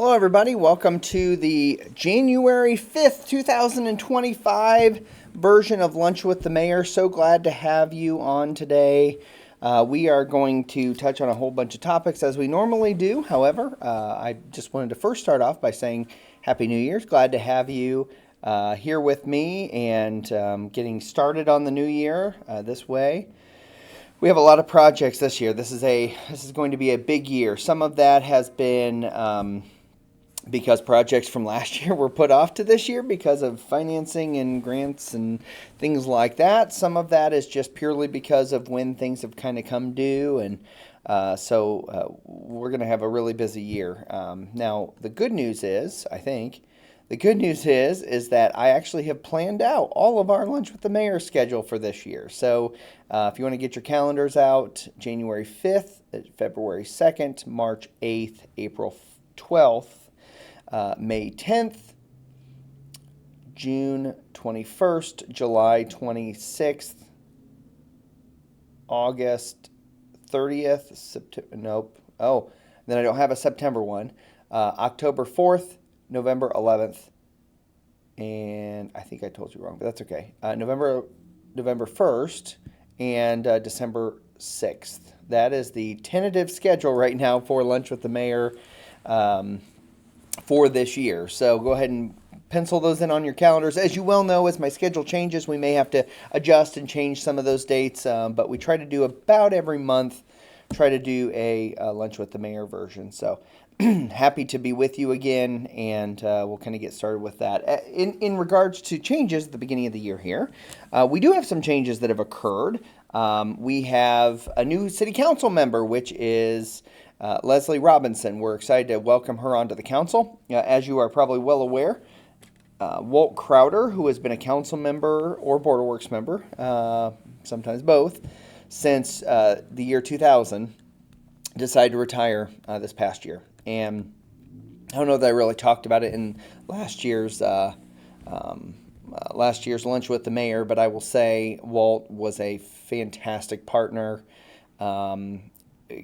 Hello, everybody. Welcome to the January 5th, 2025 version of Lunch with the Mayor. So glad to have you on today. We are going to touch on a whole bunch of topics as we normally do. However, I just wanted to first start off by saying Happy New Year's. Glad to have you here with me and getting started on the new year this way. We have a lot of projects this year. This is going to be a big year. Some of that has been because projects from last year were put off to this year because of financing and grants and things like that. Some of that is just purely because of when things have kind of come due, and so we're going to have a really busy year. Now, the good news is, is that I actually have planned out all of our Lunch with the Mayor schedule for this year. So if you want to get your calendars out, January 5th, February 2nd, March 8th, April 12th, May 10th, June 21st, July 26th, August 30th, then I don't have a September one, October 4th, November 11th, and I think I told you wrong, but that's okay. November 1st, and December 6th. That is the tentative schedule right now for Lunch with the Mayor for this year. So go ahead and pencil those in on your calendars. As you well know, as my schedule changes, we may have to adjust and change some of those dates, but we try to do about every month, try to do a Lunch with the Mayor version. So happy to be with you again, and we'll kind of get started with that. In regards to changes at the beginning of the year here, we do have some changes that have occurred. We have a new city council member, which is Leslie Robinson. We're excited to welcome her onto the council. As you are probably well aware, Walt Crowder, who has been a council member or Board of Works member, sometimes both, since the year 2000, decided to retire this past year. And I don't know that I really talked about it in last year's Lunch with the Mayor, but I will say Walt was a fantastic partner.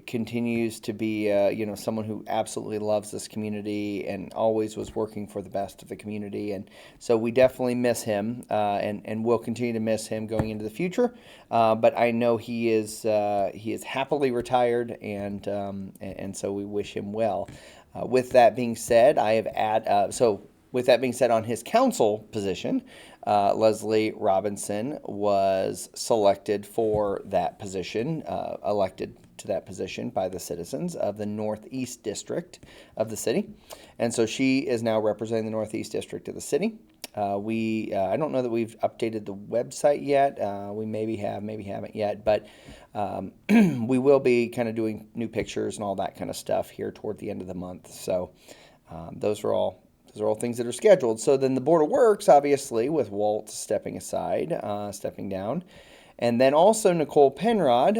Continues to be someone who absolutely loves this community and always was working for the best of the community, and so we definitely miss him, and we'll continue to miss him going into the future, but I know he is happily retired, and so we wish him well. With that being said, on his council position, Leslie Robinson was selected for that position, elected to that position by the citizens of the Northeast District of the city. And so she is now representing the Northeast District of the city. I don't know that we've updated the website yet. We maybe have, maybe haven't yet, but we will be kind of doing new pictures and all that kind of stuff here toward the end of the month. So those are all things that are scheduled. So then the Board of Works, obviously, with Walt stepping down. And then also Nicole Penrod,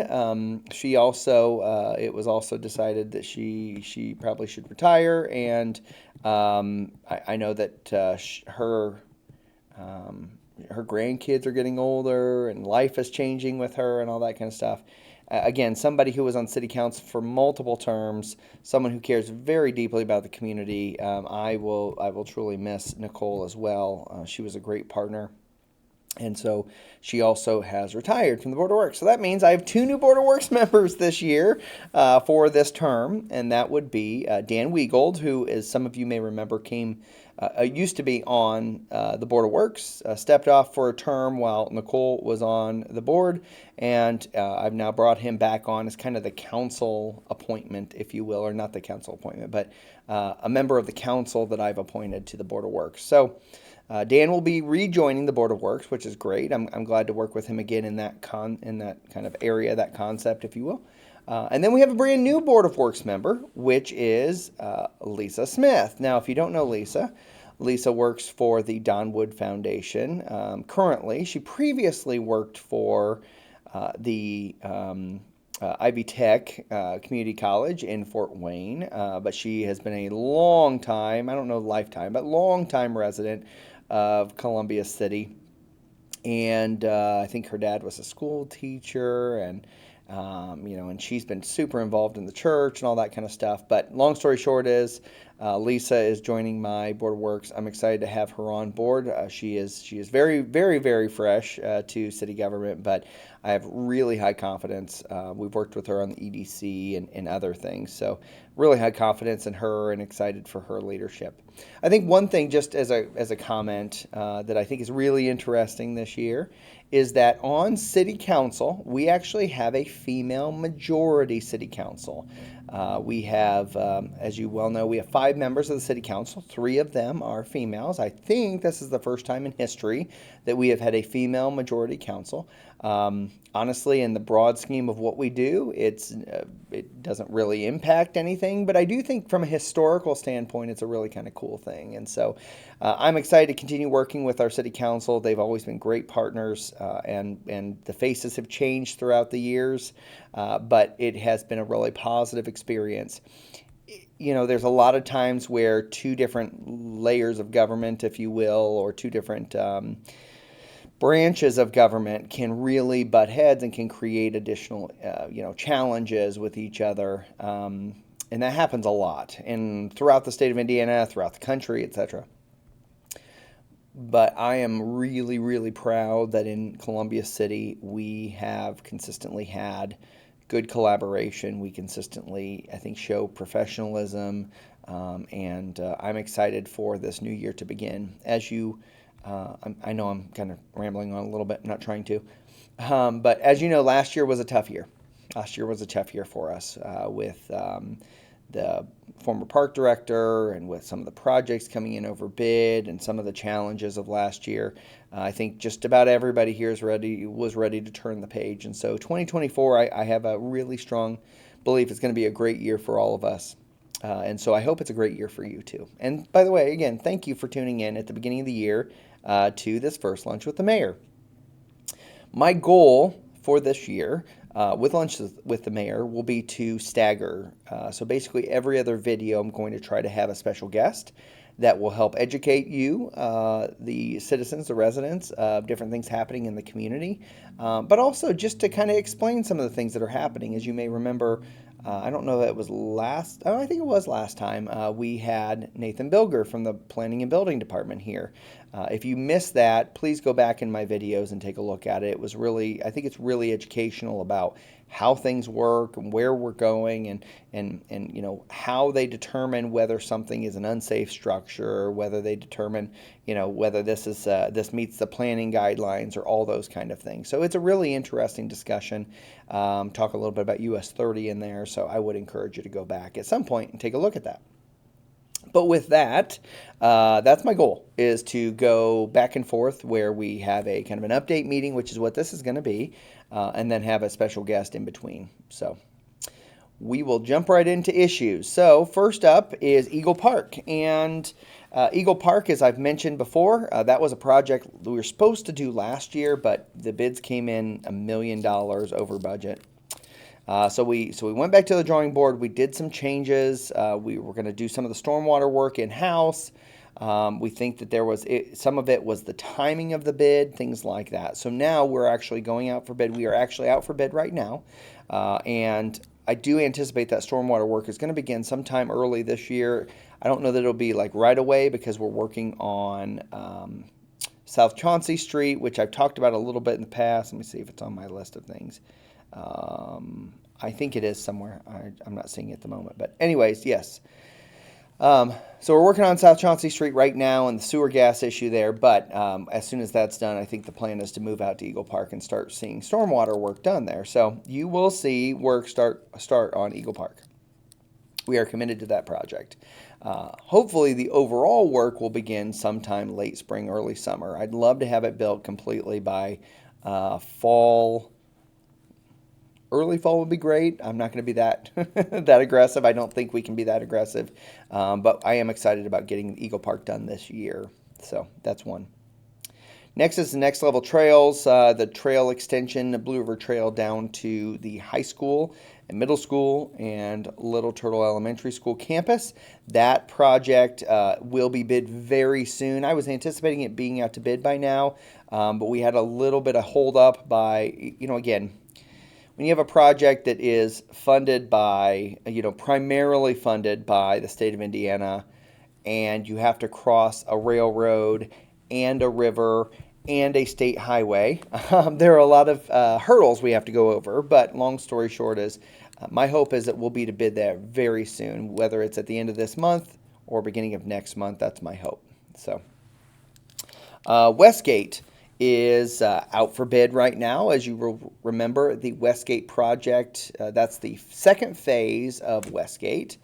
she also, it was also decided that she probably should retire. And I know that her grandkids are getting older and life is changing with her and all that kind of stuff. Again, somebody who was on city council for multiple terms, someone who cares very deeply about the community. I will truly miss Nicole as well. She was a great partner. And so she also has retired from the Board of Works. So that means I have two new Board of Works members this year for this term, and that would be Dan Wegold, who, as some of you may remember, used to be on the Board of Works, stepped off for a term while Nicole was on the board, and I've now brought him back on as kind of the council appointment, if you will, or not the council appointment, but a member of the council that I've appointed to the Board of Works. So Dan will be rejoining the Board of Works, which is great. I'm glad to work with him again in that kind of area, that concept, if you will. And then we have a brand new Board of Works member, which is Lisa Smith. Now, if you don't know Lisa works for the Don Wood Foundation. Currently, she previously worked for the Ivy Tech Community College in Fort Wayne, but she has been a long time, I don't know lifetime, but long time resident of Columbia City. And I think her dad was a school teacher, and and she's been super involved in the church and all that kind of stuff. But long story short is Lisa is joining my Board of Works. I'm excited to have her on board. She is very, very, very fresh to city government, but I have really high confidence. We've worked with her on the EDC and other things, so really high confidence in her and excited for her leadership. I think one thing, just as a comment, that I think is really interesting this year is that on city council, we actually have a female majority city council. We have, as you well know, we have 5 members of the city council. 3 of them are females. I think this is the first time in history that we have had a female majority council. Honestly, in the broad scheme of what we do, it doesn't really impact anything, but I do think from a historical standpoint, it's a really kind of cool thing. And so I'm excited to continue working with our city council. They've always been great partners, and the faces have changed throughout the years, but it has been a really positive experience. There's a lot of times where 2 different layers of government, if you will, or 2 different branches of government can really butt heads and can create additional, challenges with each other. And that happens a lot and throughout the state of Indiana, throughout the country, etc. But I am really, really proud that in Columbia City, we have consistently had good collaboration. We consistently, I think, show professionalism, and I'm excited for this new year to begin. I know I'm kind of rambling on a little bit. I'm not trying to. But as you know, last year was a tough year. Last year was a tough year for us with the former park director and with some of the projects coming in over bid and some of the challenges of last year. I think just about everybody here was ready to turn the page. And so 2024, I have a really strong belief it's going to be a great year for all of us. And so I hope it's a great year for you too. And by the way, again, thank you for tuning in at the beginning of the year to this first Lunch with the Mayor. My goal for this year with Lunch with the Mayor will be to stagger. So basically every other video I'm going to try to have a special guest that will help educate you, the citizens, the residents, of different things happening in the community, but also just to kind of explain some of the things that are happening. As you may remember, I don't know that it was I think it was last time, we had Nathan Bilger from the Planning and Building Department here. If you missed that, please go back in my videos and take a look at it. I think it's really educational about how things work and where we're going and how they determine whether something is an unsafe structure or whether they determine, whether this meets the planning guidelines or all those kind of things. So it's a really interesting discussion. Talk a little bit about US 30 in there. So I would encourage you to go back at some point and take a look at that. But with that, that's my goal, is to go back and forth where we have a kind of an update meeting, which is what this is going to be, and then have a special guest in between. So we will jump right into issues. So first up is Eagle Park. And Eagle Park, as I've mentioned before, that was a project we were supposed to do last year, but the bids came in $1 million over budget. So we went back to the drawing board. We did some changes. We were going to do some of the stormwater work in-house. We think that some of it was the timing of the bid, things like that. So now we're actually going out for bid. We are actually out for bid right now. And I do anticipate that stormwater work is going to begin sometime early this year. I don't know that it'll be like right away because we're working on South Chauncey Street, which I've talked about a little bit in the past. Let me see if it's on my list of things. I think it is somewhere. I'm not seeing it at the moment. But anyways, yes. So we're working on South Chauncey Street right now and the sewer gas issue there. But as soon as that's done, I think the plan is to move out to Eagle Park and start seeing stormwater work done there. So you will see work start on Eagle Park. We are committed to that project. Hopefully the overall work will begin sometime late spring, early summer. I'd love to have it built completely by fall. Early fall would be great. I'm not going to be that that aggressive. I don't think we can be that aggressive. But I am excited about getting Eagle Park done this year. So that's one. Next is the Next Level Trails, the trail extension, the Blue River Trail down to the high school and middle school and Little Turtle Elementary School campus. That project will be bid very soon. I was anticipating it being out to bid by now, but we had a little bit of hold up by, again, when you have a project that is funded by, primarily funded by the state of Indiana, and you have to cross a railroad and a river and a state highway, there are a lot of hurdles we have to go over. But long story short is, my hope is that we'll be to bid that very soon, whether it's at the end of this month or beginning of next month. That's my hope. So, Westgate is out for bid right now. As you remember, the Westgate project, that's the second phase of Westgate.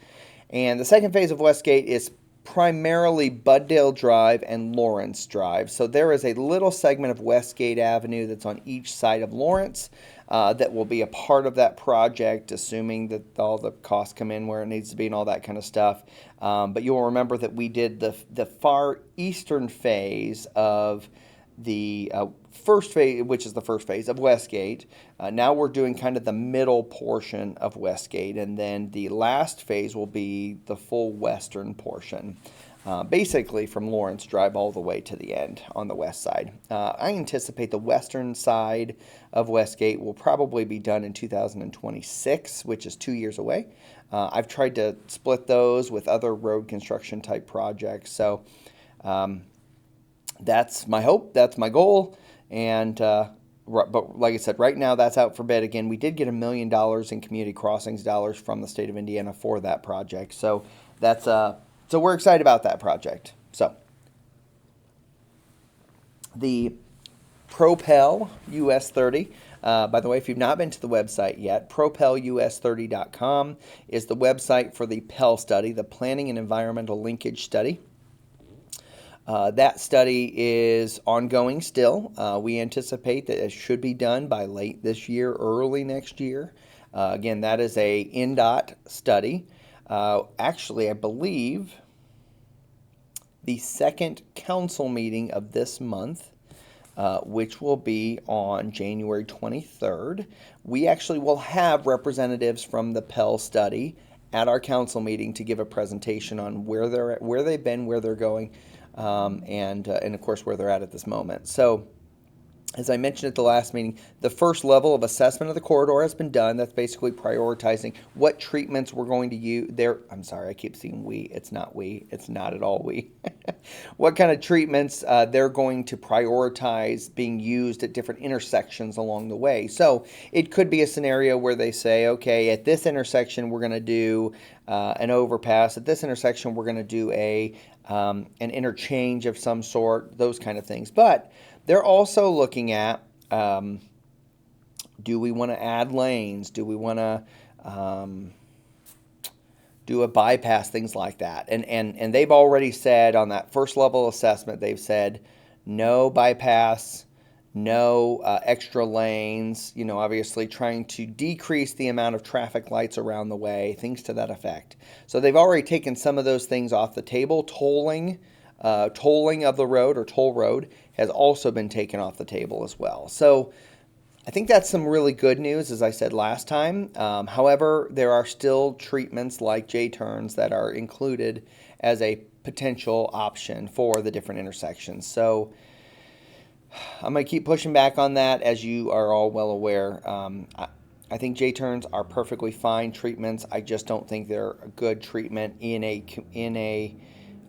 And the second phase of Westgate is primarily Buddale Drive and Lawrence Drive. So there is a little segment of Westgate Avenue that's on each side of Lawrence that will be a part of that project, assuming that all the costs come in where it needs to be and all that kind of stuff. But you'll remember that we did the far eastern phase of the first phase, which is the first phase of Westgate. Now we're doing kind of the middle portion of Westgate, and then the last phase will be the full western portion, basically from Lawrence Drive all the way to the end on the west side. I anticipate the western side of Westgate will probably be done in 2026, which is 2 years away. I've tried to split those with other road construction type projects, so that's my hope, that's my goal, and but like I said, right now that's out for bid. Again, we did get $1 million in community crossings dollars from the state of Indiana for that project, so that's so we're excited about that project. So the Propel US 30. By the way, if you've not been to the website yet, propelus30.com is the website for the Pell study, the Planning and Environmental Linkage Study. That study is ongoing still. We anticipate that it should be done by late this year, early next year. Again, that is a NDOT study. Actually, I believe the second council meeting of this month, which will be on January 23rd, we actually will have representatives from the Pell study at our council meeting to give a presentation on where they're at, where they've been, where they're going, and of course where they're at this moment. So, as I mentioned at the last meeting, the first level of assessment of the corridor has been done. That's basically prioritizing what treatments we're going to use there. I'm sorry, I keep seeing we. It's not we. It's not at all we. What kind of treatments they're going to prioritize being used at different intersections along the way. So it could be a scenario where they say, okay, at this intersection we're going to do an overpass. At this intersection we're going to do an interchange of some sort. Those kind of things, but they're also looking at, do we want to add lanes? Do we want to do a bypass? Things like that. And they've already said on that first level assessment, they've said no bypass, no extra lanes, obviously trying to decrease the amount of traffic lights around the way, things to that effect. So they've already taken some of those things off the table. Tolling of the road or toll road has also been taken off the table as well. So I think that's some really good news, as I said last time. However, there are still treatments like J-turns that are included as a potential option for the different intersections. So I'm going to keep pushing back on that, as you are all well aware. I think J-turns are perfectly fine treatments. I just don't think they're a good treatment in a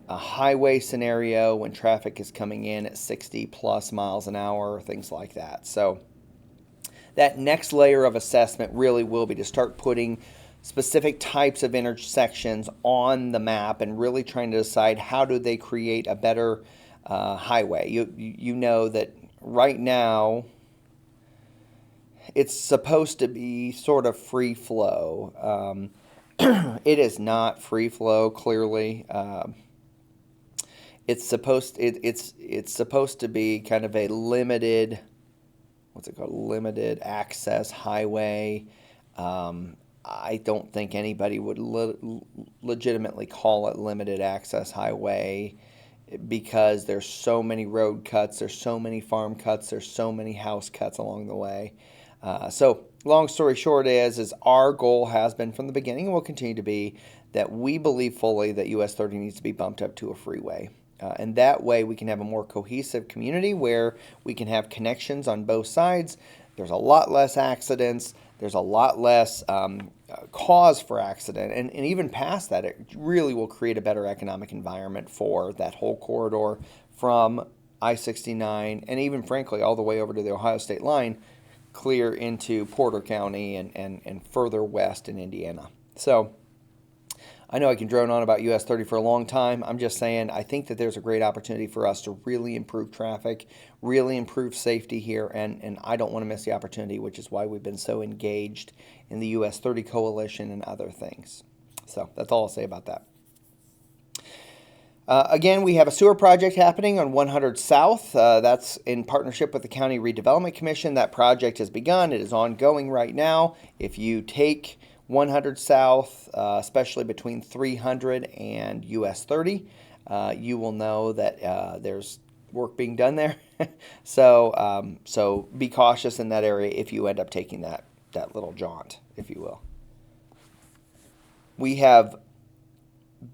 highway scenario when traffic is coming in at 60 plus miles an hour, things like that. So that next layer of assessment really will be to start putting specific types of intersections on the map and really trying to decide how do they create a better highway. You know that right now it's supposed to be sort of free flow. It is not free flow, clearly. It's supposed to be kind of a limited, limited access highway. I don't think anybody would legitimately call it limited access highway because there's so many road cuts, there's so many farm cuts, there's so many house cuts along the way. So long story short is our goal has been from the beginning and will continue to be that we believe fully that US 30 needs to be bumped up to a freeway. And that way we can have a more cohesive community where we can have connections on both sides. There's a lot less accidents. There's a lot less cause for accident. And even past that, it really will create a better economic environment for that whole corridor from I-69 and even, frankly, all the way over to the Ohio state line, clear into Porter County and further west in Indiana. So I know I can drone on about US 30 for a long time. I'm just saying I think that there's a great opportunity for us to really improve traffic, really improve safety here, and I don't want to miss the opportunity, which is why we've been so engaged in the US 30 Coalition and other things. So that's all I'll say about that. Again, we have a sewer project happening on 100 South. That's in partnership with the County Redevelopment Commission. That project has begun. It is ongoing right now. If you take 100 South, especially between 300 and US 30, you will know that there's work being done there. So be cautious in that area if you end up taking that little jaunt, if you will. We have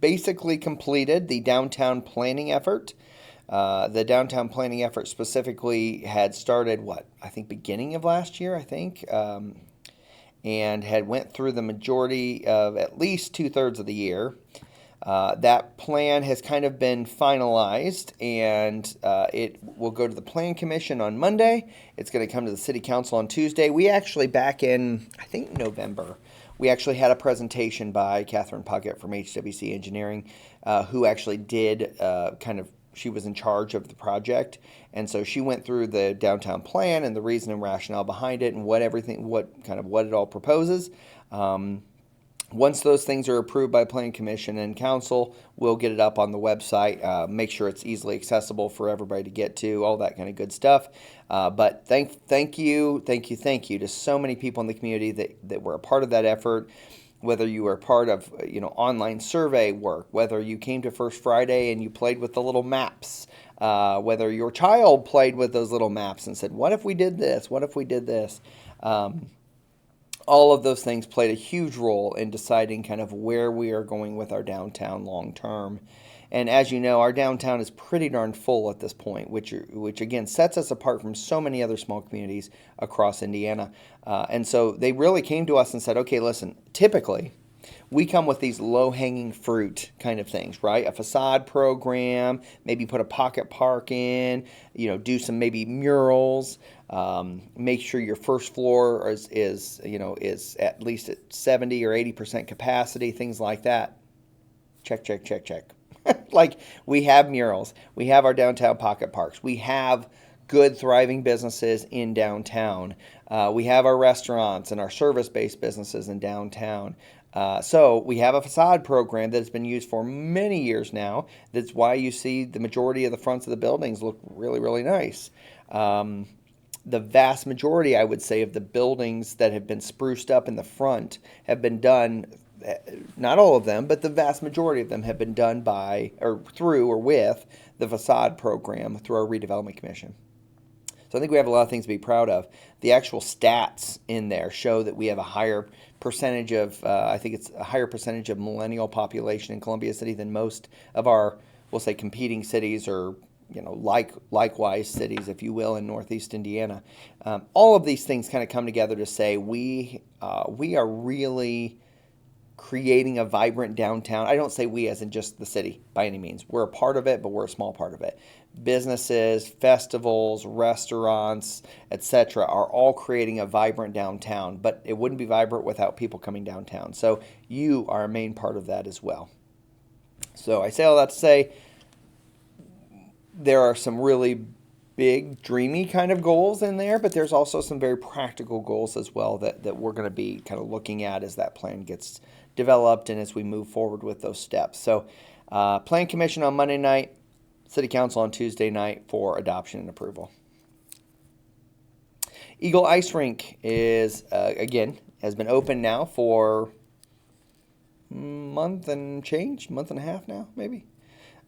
basically completed the downtown planning effort. The downtown planning effort specifically had started, I think beginning of last year, and had went through the majority of at least 2/3 of the year. That plan has kind of been finalized, and it will go to the Plan Commission on Monday. It's going to come to the City Council on Tuesday. We actually, back in, I think, November, we actually had a presentation by Catherine Puckett from HWC Engineering, who actually did she was in charge of the project, and so she went through the downtown plan and the reason and rationale behind it and what it all proposes. Once those things are approved by Planning Commission and Council, we'll get it up on the website, make sure it's easily accessible for everybody to get to, all that kind of good stuff. But thank you to so many people in the community that were a part of that effort. Whether you were part of online survey work, whether you came to First Friday and you played with the little maps, whether your child played with those little maps and said, what if we did this? What if we did this? All of those things played a huge role in deciding kind of where we are going with our downtown long term. And as you know, our downtown is pretty darn full at this point, which again sets us apart from so many other small communities across Indiana. And so they really came to us and said, okay, listen, typically we come with these low-hanging fruit kind of things, right? A facade program, maybe put a pocket park in, do some maybe murals, make sure your first floor is at least at 70 or 80% capacity, things like that. Check. Like, we have murals, we have our downtown pocket parks, we have good thriving businesses in downtown, we have our restaurants and our service-based businesses in downtown. So we have a facade program that's been used for many years now. That's why you see the majority of the fronts of the buildings look really, really nice. The vast majority, I would say, of the buildings that have been spruced up in the front have been done, not all of them, but the vast majority of them have been done with the facade program through our redevelopment commission. So I think we have a lot of things to be proud of. The actual stats in there show that we have a higher percentage of, I think it's a higher percentage of millennial population in Columbia City than most of our, we'll say, competing cities or likewise cities, if you will, in Northeast Indiana. All of these things kind of come together to say we are really creating a vibrant downtown. I don't say we as in just the city by any means. We're a part of it, but we're a small part of it. Businesses, festivals, restaurants, etc. are all creating a vibrant downtown, but it wouldn't be vibrant without people coming downtown. So you are a main part of that as well. So I say all that to say there are some really big, dreamy kind of goals in there, but there's also some very practical goals as well that we're going to be kind of looking at as that plan gets developed and as we move forward with those steps. So Plan Commission on Monday night, City Council on Tuesday night for adoption and approval. Eagle Ice Rink has been open now for a month and a half now, maybe.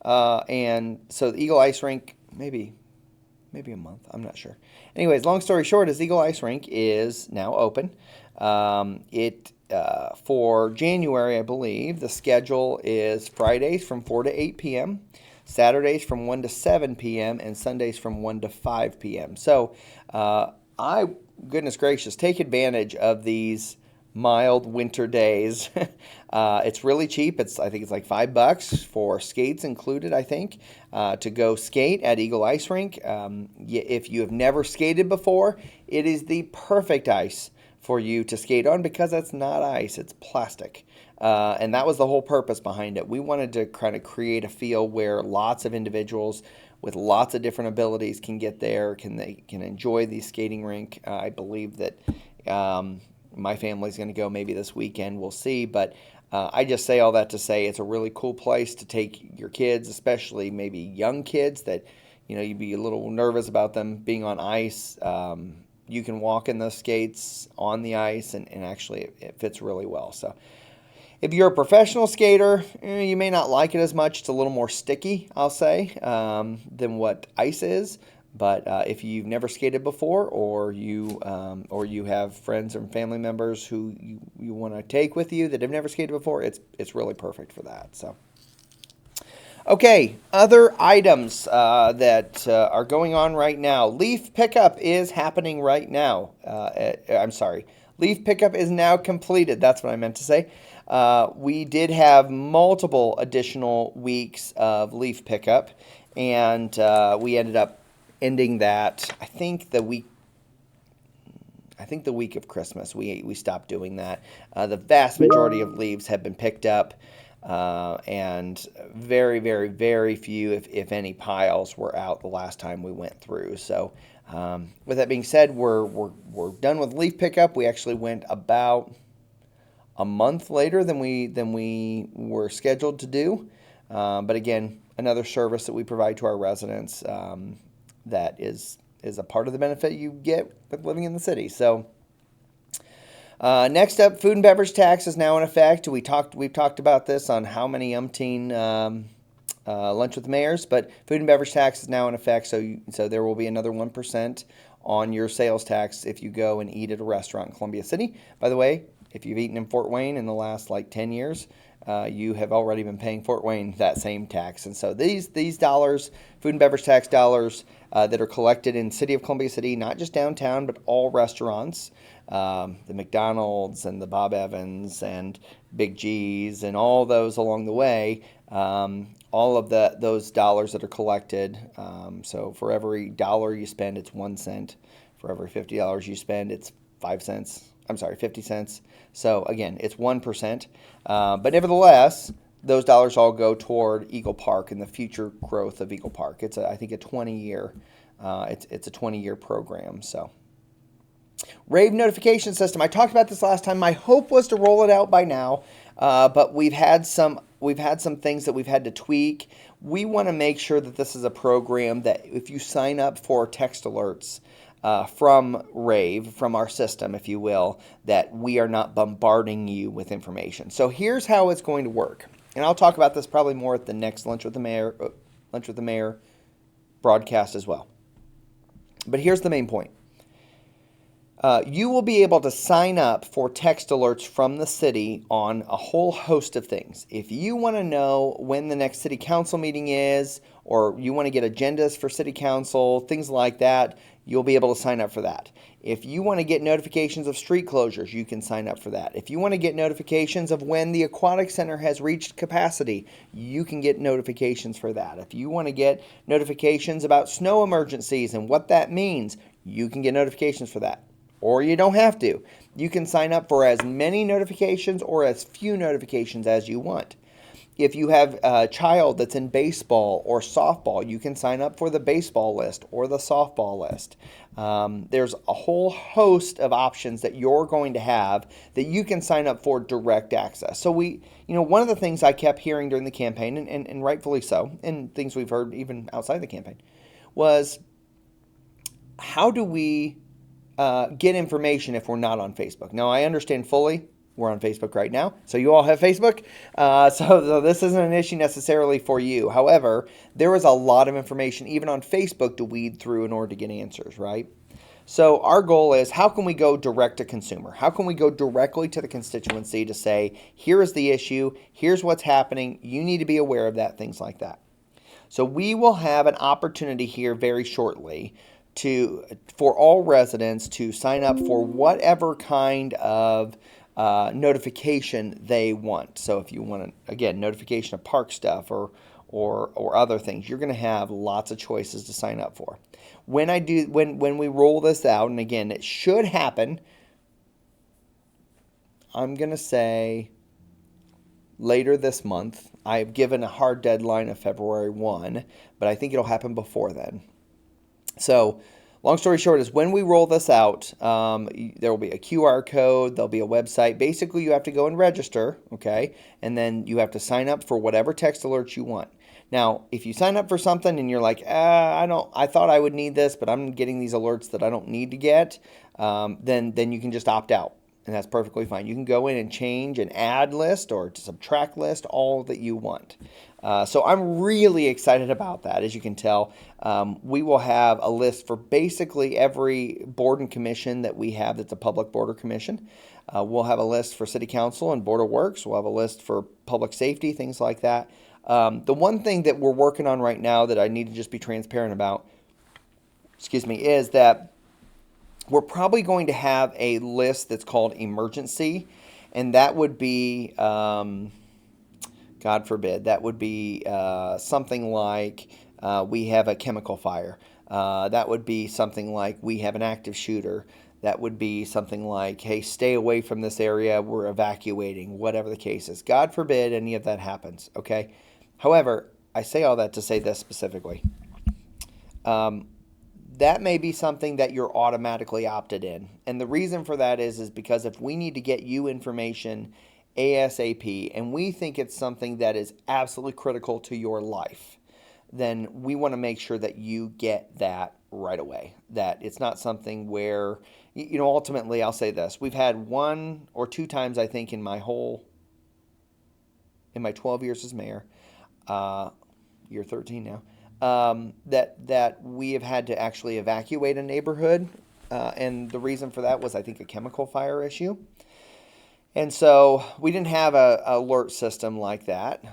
And so the Eagle Ice Rink, maybe a month, I'm not sure. Anyways, long story short is Eagle Ice Rink is now open. For January, I believe, the schedule is Fridays from 4 to 8 p.m., Saturdays from 1 to 7 p.m., and Sundays from 1 to 5 p.m. So goodness gracious, take advantage of these mild winter days. It's really cheap. I think it's like $5 for skates included, I think, to go skate at Eagle Ice Rink. If you have never skated before, it is the perfect ice for you to skate on because it's not ice, it's plastic. And that was the whole purpose behind it. We wanted to kind of create a feel where lots of individuals with lots of different abilities can get there, can enjoy the skating rink. I believe that my family's going to go maybe this weekend. We'll see, but I just say all that to say it's a really cool place to take your kids, especially maybe young kids that you'd be a little nervous about them being on ice. You can walk in the skates on the ice, and actually it fits really well. So if you're a professional skater, you may not like it as much. It's a little more sticky, I'll say, than what ice is. But if you've never skated before, or you have friends and family members who you want to take with you that have never skated before, it's really perfect for that. So, okay, other items that are going on right now. Leaf pickup is happening right now. I'm sorry. Leaf pickup is now completed. That's what I meant to say. We did have multiple additional weeks of leaf pickup, and we ended up ending that. I think the week of Christmas we stopped doing that. The vast majority of leaves have been picked up, and very, very, very few, if any, piles were out the last time we went through. So with that being said, we're done with leaf pickup. We actually went about a month later than we were scheduled to do. But again, another service that we provide to our residents that is a part of the benefit you get with living in the city. So next up, food and beverage tax is now in effect. We've talked about this on how many umpteen lunch with the mayors, but food and beverage tax is now in effect. So there will be another 1% on your sales tax if you go and eat at a restaurant in Columbia City. By the way, if you've eaten in Fort Wayne in the last 10 years, you have already been paying Fort Wayne that same tax. And so these dollars, food and beverage tax dollars that are collected in City of Columbia City, not just downtown, but all restaurants, the McDonald's and the Bob Evans and Big G's and all those along the way, all of those dollars that are collected. So for every dollar you spend, it's 1 cent. For every $50 you spend, it's 5 cents. I'm sorry, 50 cents. So again, it's 1%. But nevertheless, those dollars all go toward Eagle Park and the future growth of Eagle Park. It's I think a 20-year. It's a 20-year program. So, rave notification system. I talked about this last time. My hope was to roll it out by now, but we've had some things that we've had to tweak. We want to make sure that this is a program that if you sign up for text alerts from Rave, from our system, if you will, that we are not bombarding you with information. So here's how it's going to work. And I'll talk about this probably more at the next Lunch with the Mayor broadcast as well. But here's the main point. You will be able to sign up for text alerts from the city on a whole host of things. If you want to know when the next city council meeting is, or you want to get agendas for city council, things like that, you'll be able to sign up for that. If you want to get notifications of street closures, you can sign up for that. If you want to get notifications of when the aquatic center has reached capacity, you can get notifications for that. If you want to get notifications about snow emergencies and what that means, you can get notifications for that. Or you don't have to. You can sign up for as many notifications or as few notifications as you want. If you have a child that's in baseball or softball, you can sign up for the baseball list or the softball list. There's a whole host of options that you're going to have that you can sign up for direct access. So one of the things I kept hearing during the campaign, and rightfully so, and things we've heard even outside the campaign, was how do we get information if we're not on Facebook? Now, I understand fully. We're on Facebook right now, so you all have Facebook. So this isn't an issue necessarily for you. However, there is a lot of information, even on Facebook, to weed through in order to get answers, right? So our goal is, how can we go direct to consumer? How can we go directly to the constituency to say, here is the issue, here's what's happening, you need to be aware of that, things like that. So we will have an opportunity here very shortly for all residents to sign up for whatever kind of notification they want. So if you want to, again, notification of park stuff or other things, you're going to have lots of choices to sign up for. When we roll this out, and again, it should happen, I'm going to say later this month. I've given a hard deadline of February 1, but I think it'll happen before then. So, long story short is when we roll this out, there will be a QR code, there'll be a website. Basically, you have to go and register, okay? And then you have to sign up for whatever text alerts you want. Now, if you sign up for something and you're like, I thought I would need this, but I'm getting these alerts that I don't need to get, then you can just opt out. And that's perfectly fine. You can go in and change an add list or to subtract list, all that you want. So I'm really excited about that. As you can tell, we will have a list for basically every board and commission that we have that's a public board or commission. We'll have a list for city council and board of works. We'll have a list for public safety, things like that. The one thing that we're working on right now that I need to just be transparent about, is that we're probably going to have a list that's called emergency, and that would be, God forbid, that would be something like we have a chemical fire. That would be something like we have an active shooter. That would be something like, hey, stay away from this area, we're evacuating, whatever the case is. God forbid any of that happens, okay? However, I say all that to say this specifically. That may be something that you're automatically opted in. And the reason for that is because if we need to get you information ASAP and we think it's something that is absolutely critical to your life, then we want to make sure that you get that right away. That it's not something where, ultimately I'll say this. We've had 1 or 2 times, I think, in my 12 years as mayor, year 13 now, that we have had to actually evacuate a neighborhood. And the reason for that was, I think, a chemical fire issue. And so we didn't have a alert system like that.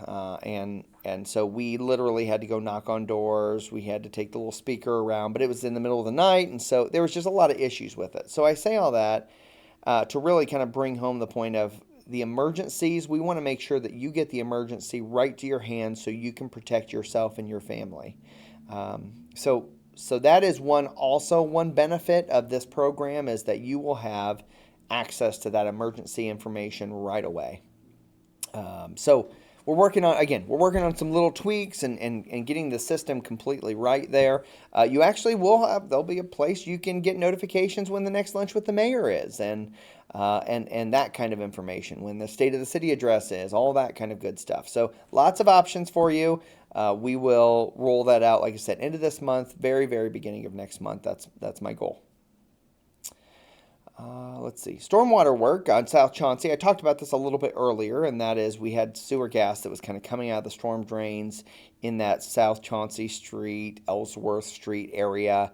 And so we literally had to go knock on doors. We had to take the little speaker around, but it was in the middle of the night. And so there was just a lot of issues with it. So I say all that to really kind of bring home the point of the emergencies. We want to make sure that you get the emergency right to your hands so you can protect yourself and your family. So that is one benefit of this program, is that you will have access to that emergency information right away. So we're working on some little tweaks and getting the system completely right there. You actually there'll be a place you can get notifications when the next lunch with the mayor is, and that kind of information, when the state of the city address is, all that kind of good stuff. So lots of options for you. We will roll that out, like I said, end of this month, very, very beginning of next month. That's my goal. Let's see. Stormwater work on South Chauncey. I talked about this a little bit earlier, and that is we had sewer gas that was kind of coming out of the storm drains in that South Chauncey Street, Ellsworth Street area.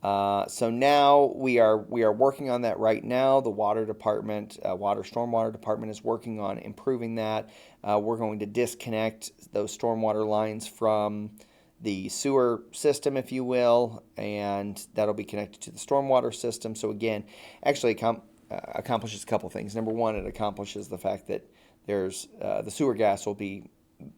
So now we are working on that right now. The water department, stormwater department is working on improving that. We're going to disconnect those stormwater lines from the sewer system, if you will, and that'll be connected to the stormwater system. So again, actually accomplishes a couple things. Number one, it accomplishes the fact that there's the sewer gas will be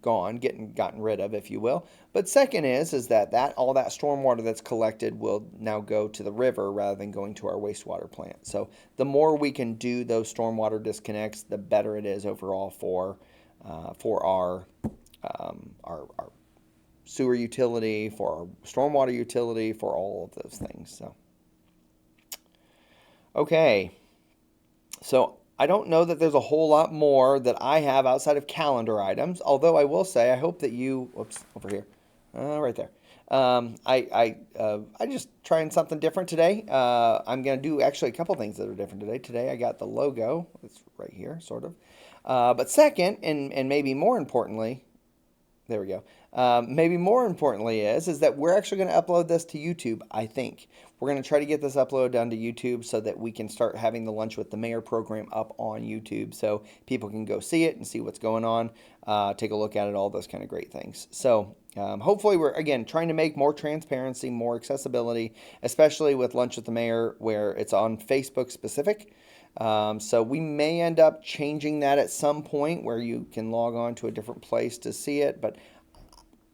gone, gotten rid of, if you will. But second is that all that stormwater that's collected will now go to the river rather than going to our wastewater plant. So the more we can do those stormwater disconnects, the better it is overall for our sewer utility, for our stormwater utility, for all of those things. So, okay. So I don't know that there's a whole lot more that I have outside of calendar items, although I will say I hope that you, over here, right there. I just trying something different today. I'm going to do actually a couple things that are different today. Today I got the logo. It's right here, sort of. But second, and maybe more importantly, There we go. Maybe more importantly is that we're actually going to upload this to YouTube, I think. We're going to try to get this upload done to YouTube so that we can start having the Lunch with the Mayor program up on YouTube so people can go see it and see what's going on, take a look at it, all those kind of great things. So hopefully we're, again, trying to make more transparency, more accessibility, especially with Lunch with the Mayor where it's on Facebook specific. So we may end up changing that at some point where you can log on to a different place to see it, but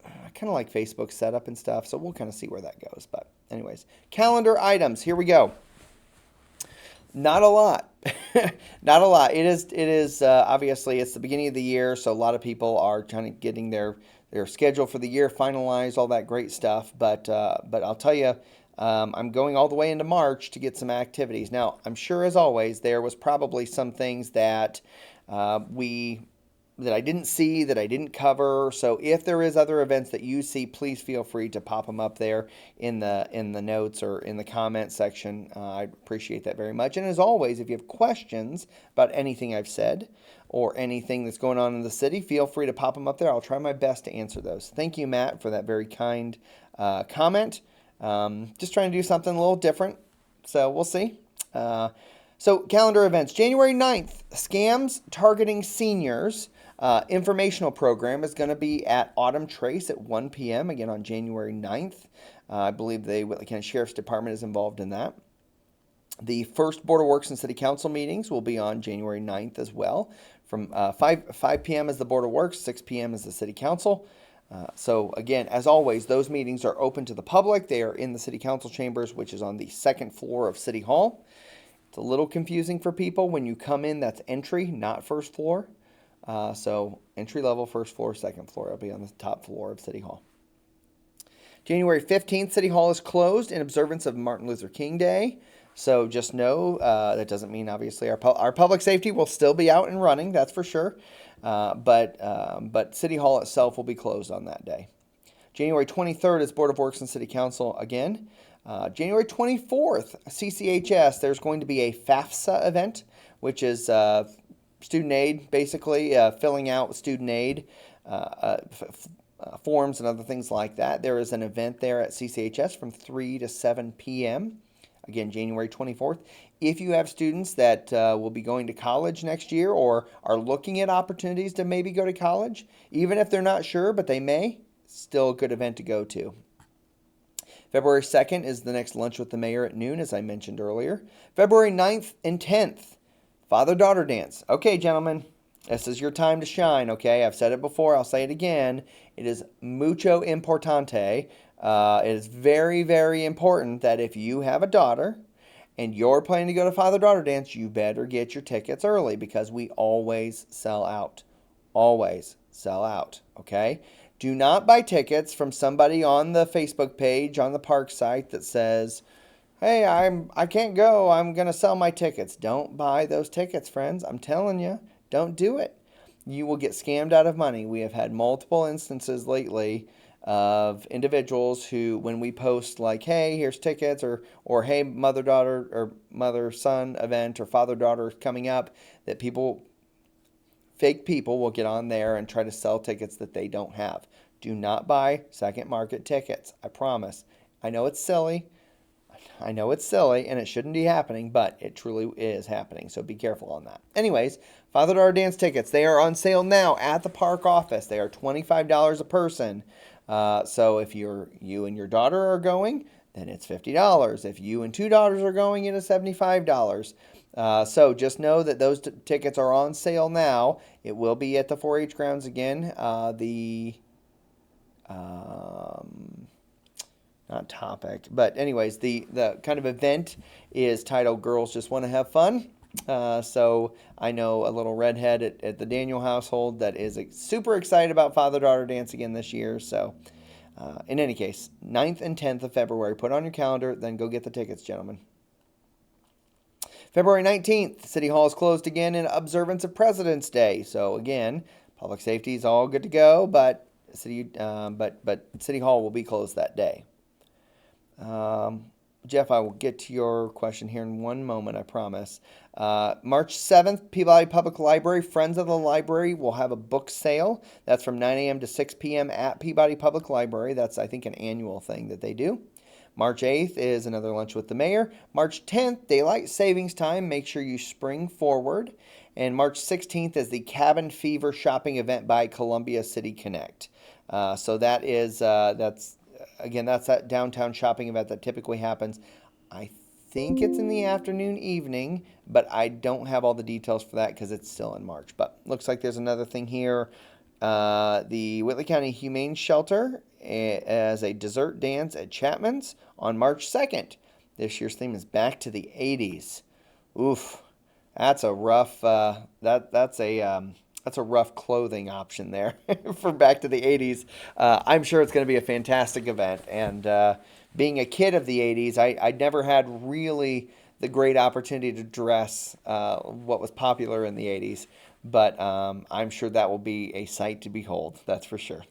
I kind of like Facebook setup and stuff, so we'll kind of see where that goes. But anyways, calendar items, here we go. Not a lot. Not a lot. It is obviously it's the beginning of the year, so a lot of people are kind of getting their schedule for the year finalized, all that great stuff. But I'll tell you, I'm going all the way into March to get some activities. Now, I'm sure as always there was probably some things that that I didn't see, that I didn't cover. So if there is other events that you see, please feel free to pop them up there in the notes or in the comment section. I appreciate that very much. And as always, if you have questions about anything I've said or anything that's going on in the city, feel free to pop them up there. I'll try my best to answer those. Thank you, Matt, for that very kind comment. Just trying to do something a little different. So we'll see. So calendar events, January 9th, Scams Targeting Seniors. Informational program is going to be at Autumn Trace at 1 p.m. again on January 9th. I believe the Whitley County Sheriff's Department is involved in that. The first Board of Works and City Council meetings will be on January 9th as well. From 5 p.m. is the Board of Works, 6 p.m. is the City Council. So again, as always, those meetings are open to the public. They are in the City Council chambers, which is on the second floor of City Hall. It's a little confusing for people. When you come in, that's entry, not first floor. So entry level, first floor, second floor. It'll be on the top floor of City Hall. January 15th, City Hall is closed in observance of Martin Luther King Day. So just know that doesn't mean obviously our public safety will still be out and running. That's for sure. But City Hall itself will be closed on that day. January 23rd is Board of Works and City Council again. January 24th, CCHS, there's going to be a FAFSA event, which is student aid, basically filling out student aid forms and other things like that. There is an event there at CCHS from 3 to 7 p.m. Again, January 24th. If you have students that will be going to college next year or are looking at opportunities to maybe go to college, even if they're not sure, but they may, still a good event to go to. February 2nd is the next Lunch with the Mayor at noon, as I mentioned earlier. February 9th and 10th, Father-Daughter Dance. Okay, gentlemen, this is your time to shine, okay? I've said it before. I'll say it again. It is mucho importante. It is very, very important that if you have a daughter and you're planning to go to Father-Daughter Dance, you better get your tickets early because we always sell out. Always sell out, okay? Do not buy tickets from somebody on the Facebook page, on the park site that says, hey, I can't go. I'm going to sell my tickets. Don't buy those tickets, friends. I'm telling you, don't do it. You will get scammed out of money. We have had multiple instances lately of individuals who, when we post like, hey, here's tickets, or hey, mother-daughter or mother-son event or father-daughter coming up, that fake people will get on there and try to sell tickets that they don't have. Do not buy second market tickets. I promise. I know it's silly. and it shouldn't be happening, but it truly is happening. So be careful on that. Anyways, Father-Daughter Dance tickets, they are on sale now at the park office. They are $25 a person. So if you and your daughter are going, then it's $50. If you and two daughters are going, it is $75. So just know that those tickets are on sale now. It will be at the 4-H grounds again. Not topic, but anyways, the kind of event is titled Girls Just Want to Have Fun. So I know a little redhead at the Daniel household that is super excited about Father-Daughter Dance again this year. So in any case, 9th and 10th of February, put on your calendar, then go get the tickets, gentlemen. February 19th, City Hall is closed again in observance of President's Day. So again, public safety is all good to go, but City Hall will be closed that day. Jeff, I will get to your question here in one moment, I promise. March 7th, Peabody Public Library, Friends of the Library will have a book sale. That's from 9 a.m. to 6 p.m. at Peabody Public Library. That's, I think, an annual thing that they do. March 8th is another lunch with the mayor. March 10th, daylight savings time. Make sure you spring forward. And March 16th is the Cabin Fever shopping event by Columbia City Connect. So that is that's that downtown shopping event that typically happens. I think it's in the afternoon, evening, but I don't have all the details for that because it's still in March. But looks like there's another thing here. The Whitley County Humane Shelter as a dessert dance at Chapman's on March 2nd. This year's theme is back to the 80s. Oof, that's a rough that's a rough clothing option there for back to the 80s. I'm sure it's going to be a fantastic event. And being a kid of the 80s, I never had really the great opportunity to dress what was popular in the 80s. But I'm sure that will be a sight to behold. That's for sure.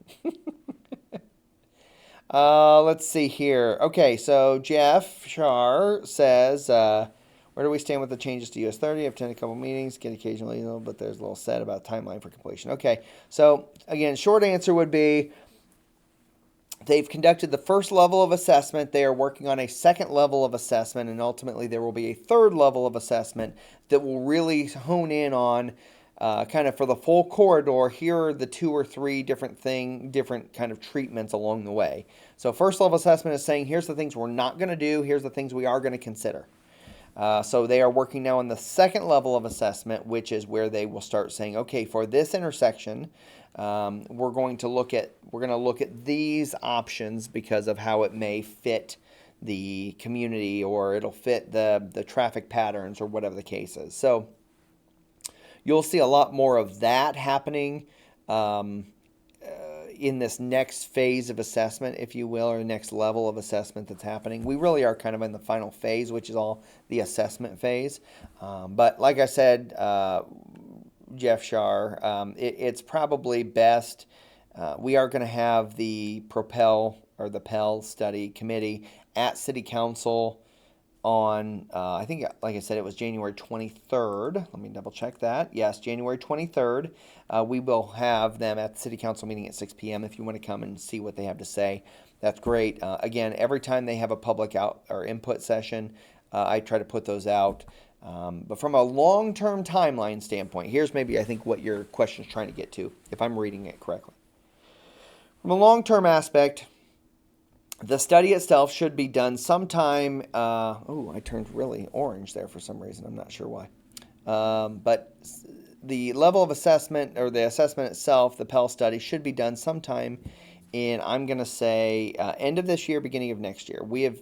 Let's see here. Okay, so Jeff Shar says, where do we stand with the changes to US 30? I've attended a couple meetings, get occasionally, but there's a little set about timeline for completion. Okay, so again, short answer would be they've conducted the first level of assessment. They are working on a second level of assessment, and ultimately there will be a third level of assessment that will really hone in on kind of for the full corridor. Here are the 2 or 3 different kind of treatments along the way. So first level assessment is saying, here's the things we're not going to do. Here's the things we are going to consider. So they are working now on the second level of assessment, which is where they will start saying, okay, for this intersection, we're going to look at these options because of how it may fit the community, or it'll fit the traffic patterns, or whatever the case is. So you'll see a lot more of that happening in this next phase of assessment, if you will, or next level of assessment that's happening. We really are kind of in the final phase, which is all the assessment phase. But like I said, Jeff Shar, it's probably best. We are going to have the Propel or the Pell study committee at City Council on, I think, like I said, it was January 23rd. Let me double check that. Yes, January 23rd. We will have them at the City Council meeting at 6 p.m. if you want to come and see what they have to say. That's great. Again, every time they have a public out or input session, I try to put those out. But from a long-term timeline standpoint, here's maybe I think what your question is trying to get to, if I'm reading it correctly. From a long-term aspect, the study itself should be done sometime. I turned really orange there for some reason. I'm not sure why. But the level of assessment, or the assessment itself, the Pell study, should be done sometime in, I'm going to say, end of this year, beginning of next year. We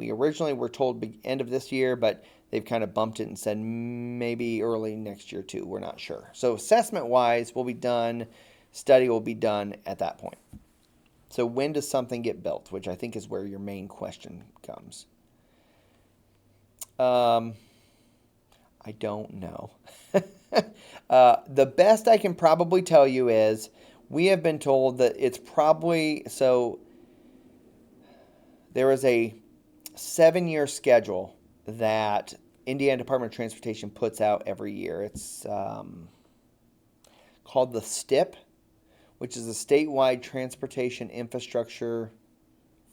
originally were told end of this year, but they've kind of bumped it and said maybe early next year too. We're not sure. So assessment-wise, will be done. Study will be done at that point. So when does something get built, which I think is where your main question comes. I don't know. The best I can probably tell you is we have been told that it's probably, so there is a 7-year schedule that Indiana Department of Transportation puts out every year. It's called the STIP, which is a statewide transportation infrastructure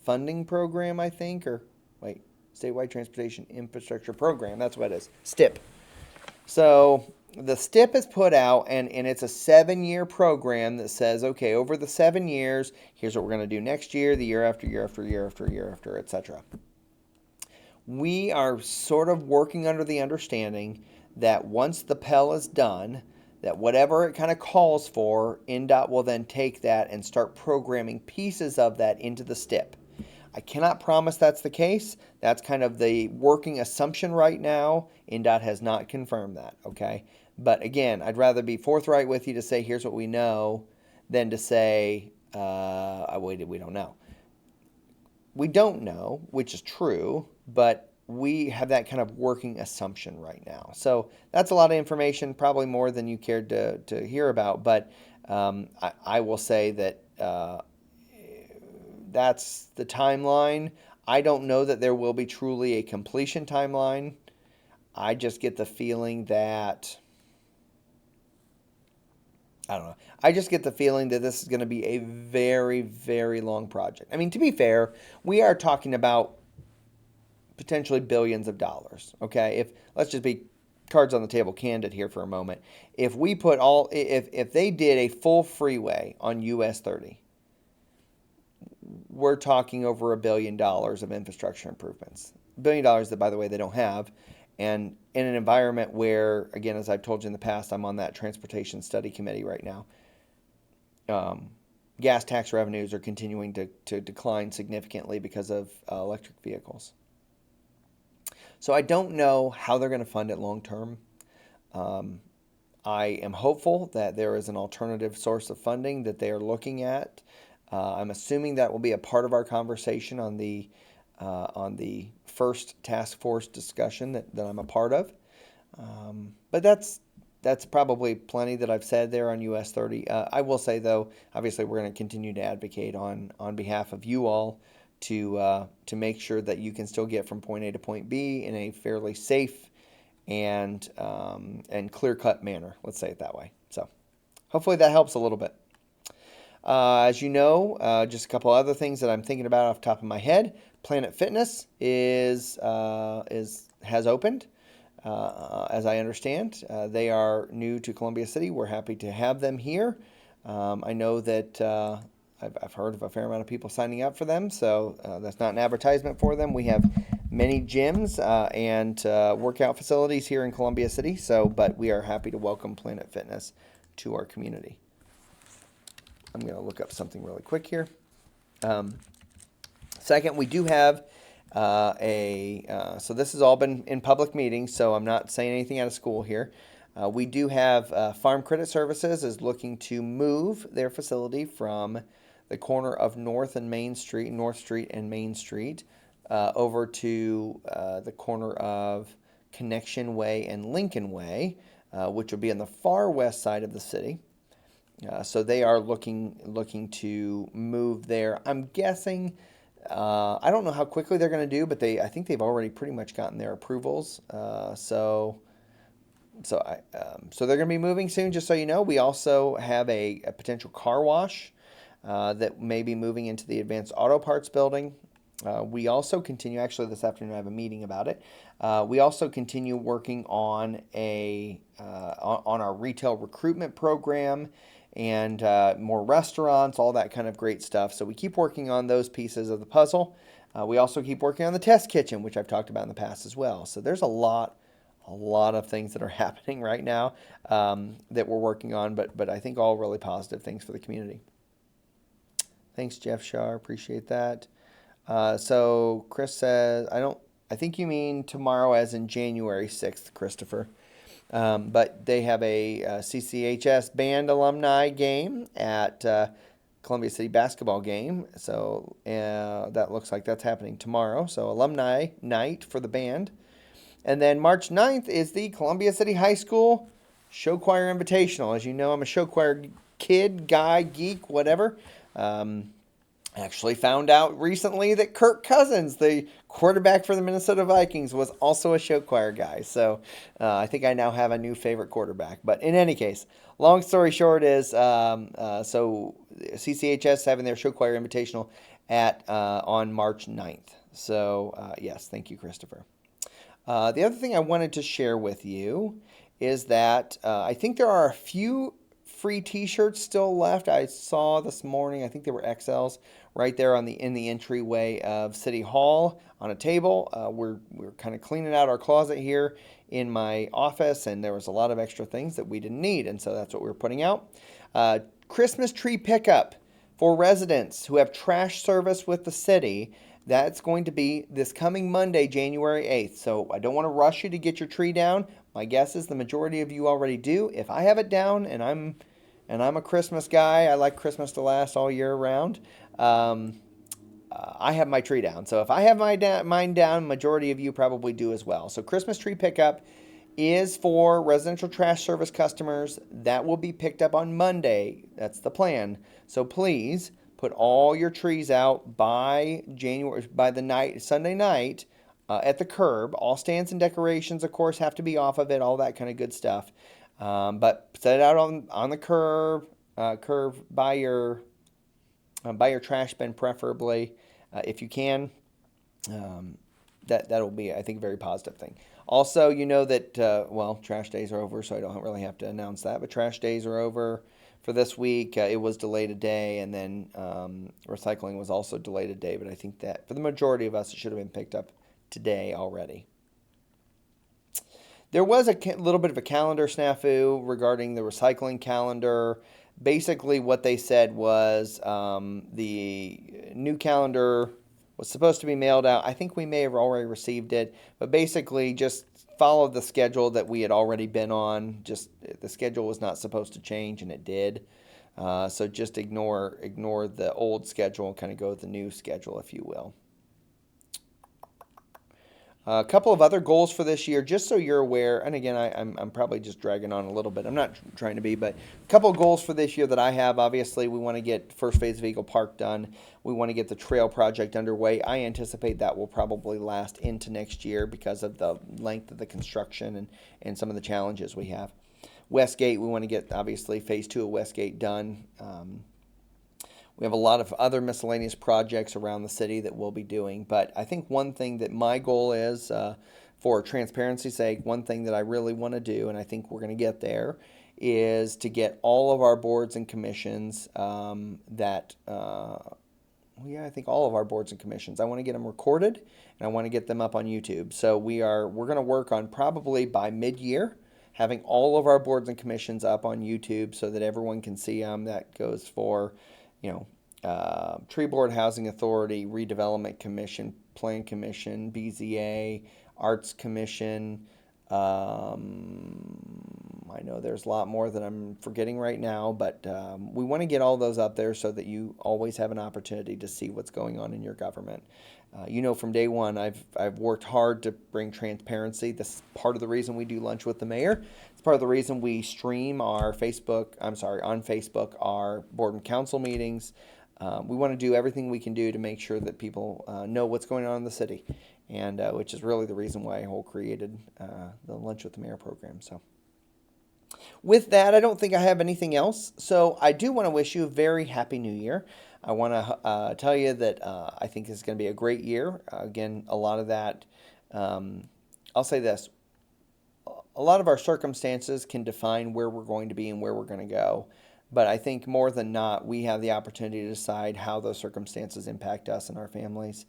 funding program, I think, statewide transportation infrastructure program. That's what it is, STIP. So the STIP is put out, and it's a 7-year program that says, okay, over the 7 years, here's what we're going to do next year, the year after, year after, year after, year after, etc. We are sort of working under the understanding that once the Pell is done, that whatever it kind of calls for, NDOT will then take that and start programming pieces of that into the STIP. I cannot promise that's the case. That's kind of the working assumption right now. NDOT has not confirmed that, okay? But again, I'd rather be forthright with you to say, here's what we know, than to say, we don't know. We don't know, which is true, but we have that kind of working assumption right now. So that's a lot of information, probably more than you cared to hear about. But I will say that that's the timeline. I don't know that there will be truly a completion timeline. I just get the feeling that, I don't know. I just get the feeling that this is going to be a very, very long project. I mean, to be fair, we are talking about potentially billions of dollars. Okay, if let's just be cards on the table, candid here for a moment. If we put all, if they did a full freeway on US 30, we're talking over $1 billion of infrastructure improvements. $1 billion that, by the way, they don't have. And in an environment where, again, as I've told you in the past, I'm on that transportation study committee right now. Gas tax revenues are continuing to decline significantly because of electric vehicles. So I don't know how they're going to fund it long term. I am hopeful that there is an alternative source of funding that they are looking at. I'm assuming that will be a part of our conversation on the first task force discussion that I'm a part of. But that's probably plenty that I've said there on US 30. I will say, though, obviously we're going to continue to advocate on behalf of you all to make sure that you can still get from point A to point B in a fairly safe and clear-cut manner. Let's say it that way. So hopefully that helps a little bit. As you know, just a couple other things that I'm thinking about off the top of my head. Planet Fitness has opened. As I understand, they are new to Columbia City. We're happy to have them here. I know that I've heard of a fair amount of people signing up for them, so that's not an advertisement for them. We have many gyms and workout facilities here in Columbia City, but we are happy to welcome Planet Fitness to our community. I'm going to look up something really quick here. Second, we do have so this has all been in public meetings, so I'm not saying anything out of school here. We do have Farm Credit Services is looking to move their facility from the corner of North Street and Main Street, over to the corner of Connection Way and Lincoln Way, which will be on the far west side of the city. So they are looking to move there. I'm guessing, I don't know how quickly they're going to do, but I think they've already pretty much gotten their approvals. So they're going to be moving soon. Just so you know, we also have a potential car wash that may be moving into the Advanced Auto Parts building. We also continue. Actually, this afternoon I have a meeting about it. We also continue working on on our retail recruitment program and more restaurants, all that kind of great stuff. So we keep working on those pieces of the puzzle. We also keep working on the test kitchen, which I've talked about in the past as well. So there's a lot of things that are happening right now that we're working on, but I think all really positive things for the community. Thanks, Jeff Shar. Appreciate that. So Chris says, I think you mean tomorrow as in January 6th, Christopher. But they have a CCHS band alumni game at Columbia City basketball game. So that looks like that's happening tomorrow. So alumni night for the band. And then March 9th is the Columbia City High School Show Choir Invitational. As you know, I'm a show choir kid, guy, geek, whatever. Actually found out recently that Kirk Cousins, the quarterback for the Minnesota Vikings, was also a show choir guy. So I think I now have a new favorite quarterback. But in any case, long story short is, so CCHS having their show choir invitational on March 9th. So yes, thank you, Christopher. The other thing I wanted to share with you is that I think there are a few free t-shirts still left. I saw this morning, I think they were XLs, right there in the entryway of City Hall on a table. We're kind of cleaning out our closet here in my office, and there was a lot of extra things that we didn't need, and so that's what we're putting out. Christmas tree pickup for residents who have trash service with the city. That's going to be this coming Monday, January 8th. So I don't want to rush you to get your tree down. My guess is the majority of you already do. If I have it down and I'm a Christmas guy, I like Christmas to last all year round, I have my tree down. So if I have mine down, majority of you probably do as well. So Christmas tree pickup is for residential trash service customers. That will be picked up on Monday. That's the plan. So please Put all your trees out by Sunday night, at the curb. All stands and decorations, of course, have to be off of it. All that kind of good stuff. But set it out on the curb by your trash bin, preferably, if you can. Um, that'll be, I think, a very positive thing. Also, you know that trash days are over, so I don't really have to announce that. But trash days are over for this week. It was delayed a day, and then recycling was also delayed a day. But I think that for the majority of us, it should have been picked up today already. There was a little bit of a calendar snafu regarding the recycling calendar. Basically, what they said was the new calendar was supposed to be mailed out. I think we may have already received it, but basically just follow the schedule that we had already been on. Just the schedule was not supposed to change, and it did. So just ignore the old schedule and kind of go with the new schedule, if you will. A couple of other goals for this year, just so you're aware, and again, I'm probably just dragging on a little bit. I'm not trying to be, but a couple of goals for this year that I have. Obviously, we want to get first phase of Eagle Park done. We want to get the trail project underway. I anticipate that will probably last into next year because of the length of the construction and some of the challenges we have. Westgate, we want to get, obviously, phase 2 of Westgate done. We have a lot of other miscellaneous projects around the city that we'll be doing. But I think one thing that my goal is, for transparency's sake, one thing that I really want to do, and I think we're going to get there, is to get all of our boards and commissions I think all of our boards and commissions. I want to get them recorded, and I want to get them up on YouTube. So we're going to work on, probably by mid-year, having all of our boards and commissions up on YouTube so that everyone can see them. That goes for Tree Board, Housing Authority, Redevelopment Commission, Plan Commission, BZA, Arts Commission. I know there's a lot more that I'm forgetting right now, but we want to get all those up there so that you always have an opportunity to see what's going on in your government. From day one, I've worked hard to bring transparency. This is part of the reason we do Lunch with the Mayor. It's part of the reason we stream on Facebook, our board and council meetings. We want to do everything we can do to make sure that people know what's going on in the city, and which is really the reason why I created the Lunch with the Mayor program. So with that, I don't think I have anything else. So I do want to wish you a very happy new year. I want to tell you that I think it's going to be a great year. Again, a lot of that, I'll say this, a lot of our circumstances can define where we're going to be and where we're going to go. But I think more than not, we have the opportunity to decide how those circumstances impact us and our families,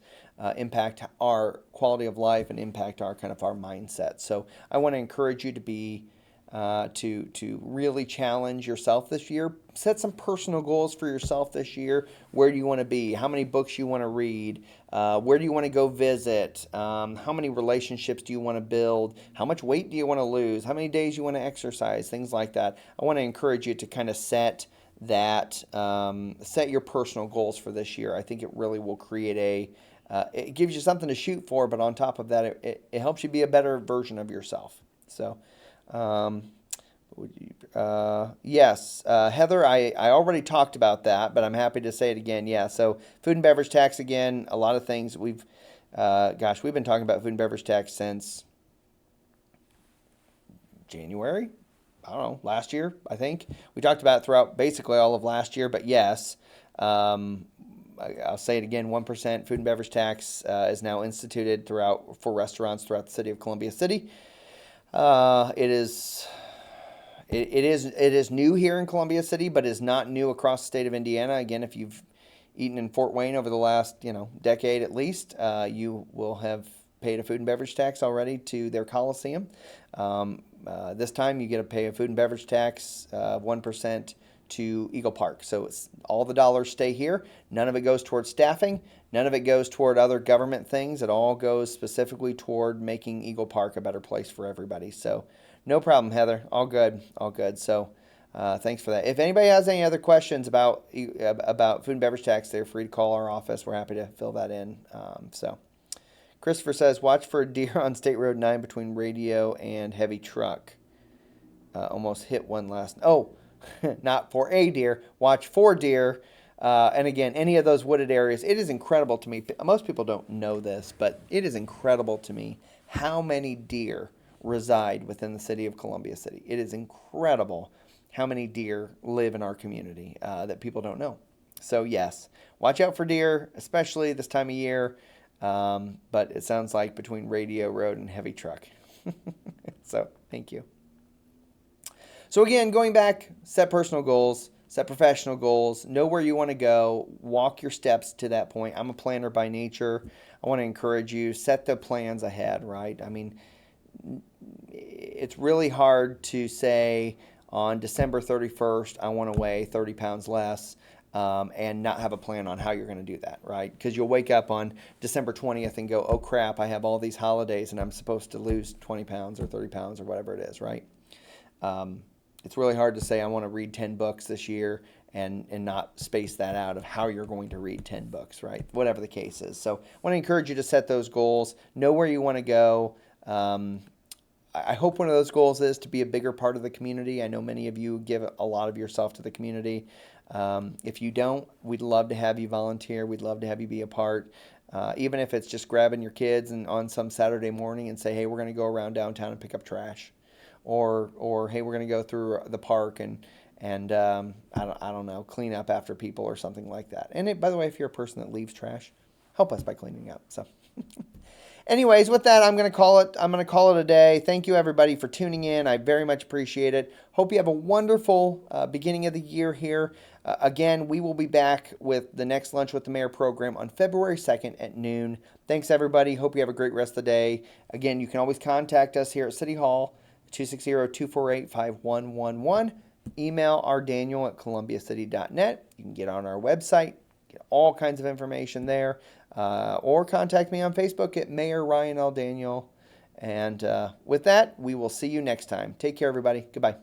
impact our quality of life, and impact our mindset. So I want to encourage you to be to really challenge yourself this year. Set some personal goals for yourself this year. Where do you want to be? How many books you want to read? Where do you want to go visit? How many relationships do you want to build? How much weight do you want to lose? How many days you want to exercise? Things like that. I want to encourage you to kind of set your personal goals for this year. I think it really will create it gives you something to shoot for, but on top of that, it helps you be a better version of yourself. So, yes, Heather, I already talked about that, but I'm happy to say it again. Yeah, so food and beverage tax, again, a lot of things we've been talking about food and beverage tax since January. I don't know, last year, I think. We talked about it throughout basically all of last year, but yes, I'll say it again, 1% food and beverage tax is now instituted for restaurants throughout the city of Columbia City. It is new here in Columbia City, but is not new across the state of Indiana. Again, if you've eaten in Fort Wayne over the last decade at least, you will have paid a food and beverage tax already to their Coliseum. This time you get to pay a food and beverage tax of 1% to Eagle Park. So all the dollars stay here. None of it goes toward staffing. None of it goes toward other government things. It all goes specifically toward making Eagle Park a better place for everybody. So no problem, Heather. All good. All good. So thanks for that. If anybody has any other questions about food and beverage tax, they're free to call our office. We're happy to fill that in. Christopher says, watch for a deer on State Road 9 between radio and heavy truck. Almost hit one last. Oh, not for a deer. Watch for deer And again, any of those wooded areas, it is incredible to me. Most people don't know this, but it is incredible to me how many deer reside within the city of Columbia City. It is incredible how many deer live in our community that people don't know. So yes, watch out for deer, especially this time of year. But it sounds like between Radio Road and heavy truck. So thank you. So again, going back, set personal goals, set professional goals, know where you want to go, walk your steps to that point. I'm a planner by nature. I want to encourage you, set the plans ahead, right? I mean, it's really hard to say on December 31st, I want to weigh 30 pounds less. And not have a plan on how you're going to do that, right? Because you'll wake up on December 20th and go, oh crap, I have all these holidays and I'm supposed to lose 20 pounds or 30 pounds or whatever it is, right? It's really hard to say I want to read 10 books this year and not space that out of how you're going to read 10 books, right? Whatever the case is. So I want to encourage you to set those goals, know where you want to go. I hope one of those goals is to be a bigger part of the community. I know many of you give a lot of yourself to the community. If you don't, we'd love to have you volunteer. We'd love to have you be a part. Even if it's just grabbing your kids and on some Saturday morning and say, hey, we're going to go around downtown and pick up trash. Or hey, we're going to go through the park and I don't know, clean up after people or something like that. And by the way, if you're a person that leaves trash, help us by cleaning up. So anyways, with that, I'm going to call it a day. Thank you everybody for tuning in. I very much appreciate it. Hope you have a wonderful beginning of the year here. Again, we will be back with the next Lunch with the Mayor program on February 2nd at noon. Thanks everybody. Hope you have a great rest of the day. Again, you can always contact us here at City Hall, 260-248-5111. Email rdaniel@columbiacity.net. You can get on our website, get all kinds of information there, or contact me on Facebook at Mayor Ryan L. Daniel. And with that, we will see you next time. Take care, everybody. Goodbye.